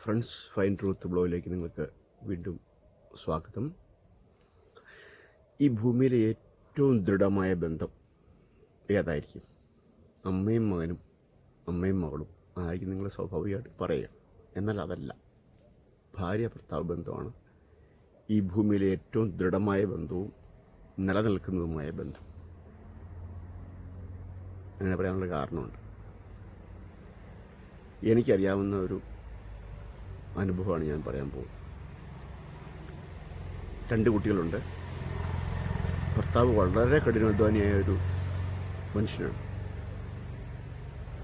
Friends fine truth ബ്ലോഗിലേക്ക് നിങ്ങൾക്ക് വീണ്ടും സ്വാഗതം. ഈ ഭൂമിയിലെ ഏറ്റവും ദൃഢമായ ബന്ധം ഏതായിരിക്കും? അമ്മയും മകനും, അമ്മയും മകളും ആയിരിക്കും നിങ്ങൾ സ്വാഭാവികമായിട്ട് പറയുക. എന്നാൽ അതല്ല, ഭാര്യ ഭർത്താവ് ബന്ധമാണ് ഈ ഭൂമിയിലെ ഏറ്റവും ദൃഢമായ ബന്ധവും നിലനിൽക്കുന്നതുമായ ബന്ധം. അങ്ങനെ പറയാനുള്ള കാരണമുണ്ട്. എനിക്കറിയാവുന്ന ഒരു അനുഭവമാണ് ഞാൻ പറയാൻ പോകുന്നത്. 2 കുട്ടികളുണ്ട്. ഭർത്താവ് വളരെ കഠിനാധ്വാനിയായ ഒരു മനുഷ്യനാണ്.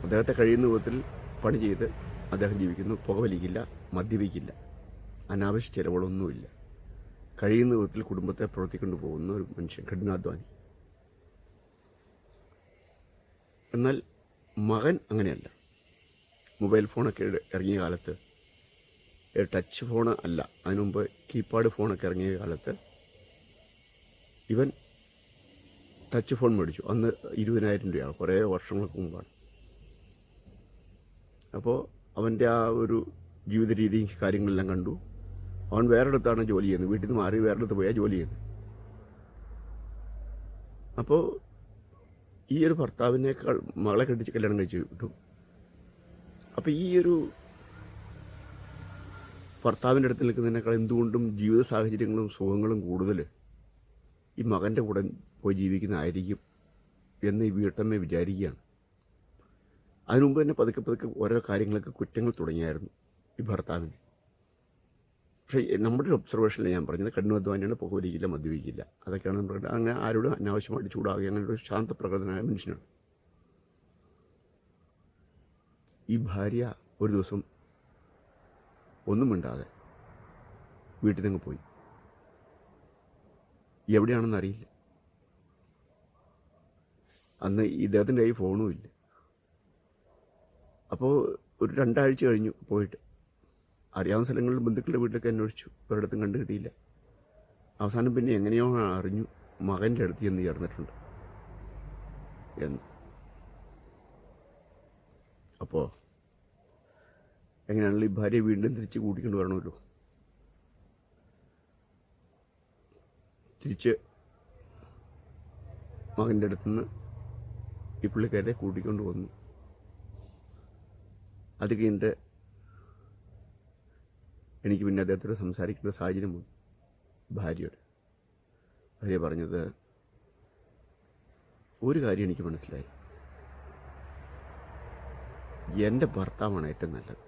അദ്ദേഹത്തെ കഴിയുന്ന വിധത്തിൽ പണി ചെയ്ത് അദ്ദേഹം ജീവിക്കുന്നു. പുകവലിക്കില്ല, മദ്യപിക്കില്ല, അനാവശ്യ ചിലവുകളൊന്നുമില്ല. കഴിയുന്ന വിധത്തിൽ കുടുംബത്തെ പ്രവർത്തിക്കൊണ്ട് പോകുന്ന ഒരു മനുഷ്യൻ, കഠിനാധ്വാനി. എന്നാൽ മകൻ അങ്ങനെയല്ല. മൊബൈൽ ഫോണൊക്കെ ഇറങ്ങിയ കാലത്ത്, ടച്ച് ഫോൺ അല്ല, അതിനു മുമ്പ് കീപാഡ് ഫോണൊക്കെ ഇറങ്ങിയ കാലത്ത് ഇവൻ ടച്ച് ഫോൺ മേടിച്ചു. അന്ന് 20,000 രൂപയാണ്, കുറേ വർഷങ്ങൾക്ക് മുമ്പാണ്. അപ്പോൾ അവൻ്റെ ആ ഒരു ജീവിത രീതി കാര്യങ്ങളെല്ലാം കണ്ടു. അവൻ വേറെടുത്താണ് ജോലി ചെയ്യുന്നത്. വീട്ടിൽ നിന്ന് മാറി വേറെടുത്ത് പോയാൽ ജോലി ചെയ്യുന്നത്. അപ്പോൾ ഈ ഒരു ഭർത്താവിനേക്കാൾ മകളെ കെട്ടിച്ച് കല്യാണം കഴിച്ച് വിട്ടു. അപ്പോൾ ഈ ഒരു ഭർത്താവിൻ്റെ അടുത്ത് നിൽക്കുന്നതിനേക്കാൾ എന്തുകൊണ്ടും ജീവിത സാഹചര്യങ്ങളും സുഖങ്ങളും കൂടുതൽ ഈ മകൻ്റെ കൂടെ പോയി ജീവിക്കുന്നതായിരിക്കും എന്ന് ഈ വീട്ടമ്മ വിചാരിക്കുകയാണ്. അതിനുമുമ്പ് തന്നെ പതുക്കെ ഓരോ കാര്യങ്ങളൊക്കെ കുറ്റങ്ങൾ തുടങ്ങിയായിരുന്നു ഈ ഭർത്താവിന്. പക്ഷേ നമ്മുടെ ഒരു ഒബ്സർവേഷനിൽ ഞാൻ പറഞ്ഞത്, കഠിനാധ്വാനിയാണ്, പുകവലിക്കില്ല, മദ്യപിക്കില്ല, അതൊക്കെയാണ് പറയുന്നത്. അങ്ങനെ ആരോടും അനാവശ്യമായിട്ട് ചൂടാകുക, അങ്ങനെ ഒരു ശാന്തപ്രകൃതനായ മനുഷ്യനാണ്. ഈ ഭാര്യ ഒരു ദിവസം ഒന്നും മിണ്ടാതെ വീട്ടിൽ നിന്ന് പോയി. എവിടെയാണെന്ന് അറിയില്ല. അന്ന് ഇദ്ദേഹത്തിൻ്റെ കയ്യിൽ ഫോണും ഇല്ല. അപ്പോൾ ഒരു 2 ആഴ്ച കഴിഞ്ഞു പോയിട്ട്. അറിയാവുന്ന സ്ഥലങ്ങളിൽ ബന്ധുക്കളുടെ വീട്ടിലൊക്കെ അന്വേഷിച്ചു, ഒരിടത്തും കണ്ടു കിട്ടിയില്ല. അവസാനം പിന്നെ എങ്ങനെയോ അറിഞ്ഞു മകൻ്റെ അടുത്ത് ചെന്ന് ചേർന്നിട്ടുണ്ട് എന്ന്. അപ്പോൾ എങ്ങനെയാണല്ലോ ഈ ഭാര്യ വീണ്ടും തിരിച്ച് കൂട്ടിക്കൊണ്ട് വരണമല്ലോ. തിരിച്ച് മകൻ്റെ അടുത്തുനിന്ന് ഈ പുള്ളിക്കാരെ കൂട്ടിക്കൊണ്ട് വന്നു. അത് കഴിഞ്ഞിട്ട് എനിക്ക് പിന്നെ അദ്ദേഹത്തോട് സംസാരിക്കേണ്ട സാഹചര്യം വന്നു. ഭാര്യ പറഞ്ഞത്, ഒരു കാര്യം എനിക്ക് മനസ്സിലായി, എൻ്റെ ഭർത്താവാണ് ഏറ്റവും നല്ലത്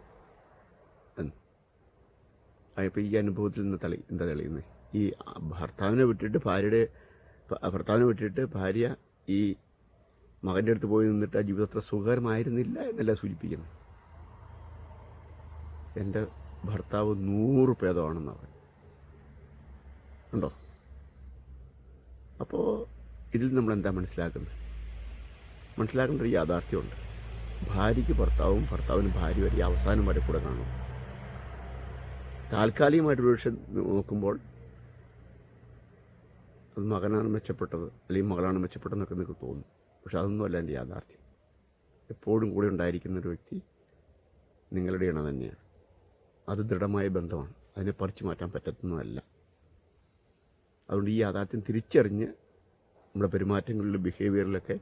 എന്ന്. അപ്പോൾ ഈ അനുഭവത്തിൽ നിന്ന് എന്താ തെളിയുന്നത്? ഈ ഭർത്താവിനെ വിട്ടിട്ട് ഭാര്യ ഈ മകൻ്റെ അടുത്ത് പോയി നിന്നിട്ട് ആ ജീവിതം അത്ര സുഖകരമായിരുന്നില്ല എന്നല്ല സൂചിപ്പിക്കുന്നത്. എൻ്റെ ഭർത്താവ് 100 ഭേദമാണെന്ന് പറയും. ഉണ്ടോ? അപ്പോൾ ഇതിൽ നമ്മളെന്താ മനസ്സിലാക്കേണ്ട ഒരു യാഥാർത്ഥ്യമുണ്ട്. ഭാര്യയ്ക്ക് ഭർത്താവും, ഭർത്താവിന് ഭാര്യ വരെ അവസാനം വരെ കൂടെ കാണും. താൽക്കാലികമായിട്ട് പക്ഷെ നോക്കുമ്പോൾ അത് മകനാണ് മെച്ചപ്പെട്ടത്, അല്ലെങ്കിൽ മകളാണ് മെച്ചപ്പെട്ടതെന്നൊക്കെ നിങ്ങൾക്ക് തോന്നും. പക്ഷെ അതൊന്നുമല്ല എൻ്റെ യാഥാർത്ഥ്യം. എപ്പോഴും കൂടെ ഉണ്ടായിരിക്കുന്ന ഒരു വ്യക്തി നിങ്ങളുടെ ഇണ തന്നെയാണ്. അത് ദൃഢമായ ബന്ധമാണ്, അതിനെ പറിച്ചു മാറ്റാൻ പറ്റുന്നതല്ല. അതുകൊണ്ട് ഈ യാഥാർത്ഥ്യം തിരിച്ചറിഞ്ഞ് നമ്മുടെ പെരുമാറ്റങ്ങളിലും ബിഹേവിയറിലൊക്കെ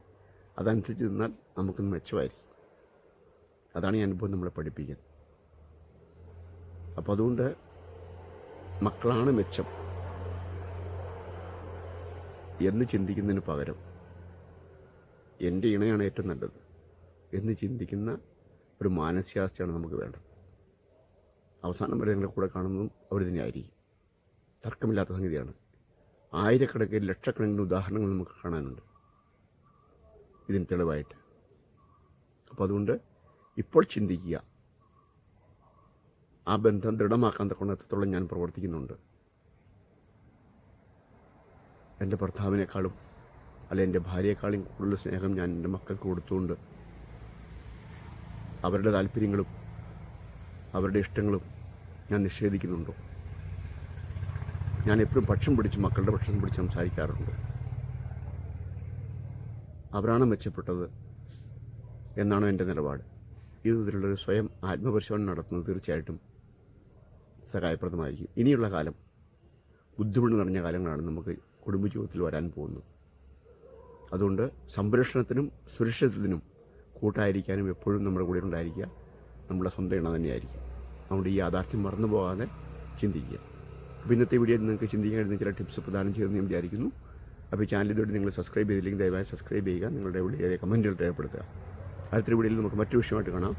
അതനുസരിച്ച് നിന്നാൽ നമുക്കൊന്ന് മെച്ചമായിരിക്കും. അതാണ് ഈ അനുഭവം നമ്മളെ പഠിപ്പിക്കുന്നത്. അപ്പോൾ അതുകൊണ്ട് മക്കളാണ് മെച്ചം എന്ന് ചിന്തിക്കുന്നതിന് പകരം എൻ്റെ ഇണയാണ് ഏറ്റവും നല്ലത് എന്ന് ചിന്തിക്കുന്ന ഒരു മാനസികാവസ്ഥയാണ് നമുക്ക് വേണ്ടത്. അവസാനം വരെ ഞങ്ങളുടെ കൂടെ കാണുന്നതും അവർ തന്നെയായിരിക്കും. തർക്കമില്ലാത്ത സംഗതിയാണ്. ആയിരക്കണക്കിന് ലക്ഷക്കണക്കിന് ഉദാഹരണങ്ങൾ നമുക്ക് കാണാനുണ്ട് ഇതിന് തെളിവായിട്ട്. അപ്പോൾ അതുകൊണ്ട് ഇപ്പോൾ ചിന്തിക്കുക, ആ ബന്ധം ദൃഢമാക്കാൻ തക്കോണത്തോളം ഞാൻ പ്രവർത്തിക്കുന്നുണ്ട്. എൻ്റെ ഭർത്താവിനേക്കാളും അല്ലെ എൻ്റെ ഭാര്യയെക്കാളും കൂടുതൽ സ്നേഹം ഞാൻ എൻ്റെ മക്കൾക്ക് കൊടുത്തുകൊണ്ട് അവരുടെ താല്പര്യങ്ങളും അവരുടെ ഇഷ്ടങ്ങളും ഞാൻ നിഷേധിക്കുന്നുണ്ടോ? ഞാൻ എപ്പോഴും മക്കളുടെ പക്ഷം പിടിച്ച് സംസാരിക്കാറുണ്ട്. അവരാണ് മെച്ചപ്പെട്ടത് എന്നാണ് എൻ്റെ നിലപാട്. ഈ വിധത്തിലുള്ളൊരു സ്വയം ആത്മപരിശോധന നടത്തുന്നത് തീർച്ചയായിട്ടും സഹായപ്രദമായിരിക്കും. ഇനിയുള്ള കാലം ബുദ്ധിമുട്ട് നിറഞ്ഞ കാലങ്ങളാണ് നമുക്ക് കുടുംബജീവിതത്തിൽ വരാൻ പോകുന്നത്. അതുകൊണ്ട് സംരക്ഷണത്തിനും സുരക്ഷിതത്വത്തിനും കൂട്ടായിരിക്കാനും എപ്പോഴും നമ്മുടെ കൂടെ ഉണ്ടായിരിക്കുക നമ്മുടെ സ്വന്തം ഇണ തന്നെയായിരിക്കും. അതുകൊണ്ട് ഈ യാഥാർത്ഥ്യം മറന്നു പോകാതെ ചിന്തിക്കുക. അപ്പോൾ ഇന്നത്തെ വീഡിയോയിൽ നിങ്ങൾക്ക് ചിന്തിക്കാൻ കഴിയുന്ന ചില ടിപ്സ് പ്രദാനം ചെയ്തെന്ന് ഞാൻ വിചാരിക്കുന്നു. അപ്പോൾ ഈ ചാനൽ ഇതുവരെ നിങ്ങൾ സബ്സ്ക്രൈബ് ചെയ്തില്ലെങ്കിൽ ദയവായി സബ്സ്ക്രൈബ് ചെയ്യുക. നിങ്ങളുടെ വലിയ കമൻറ്റുകൾ രേഖപ്പെടുത്തുക. അടുത്തൊരു വീഡിയോയിൽ നമുക്ക് മറ്റു വിഷയമായിട്ട് കാണാം.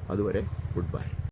അതുവരെ ഗുഡ് ബൈ.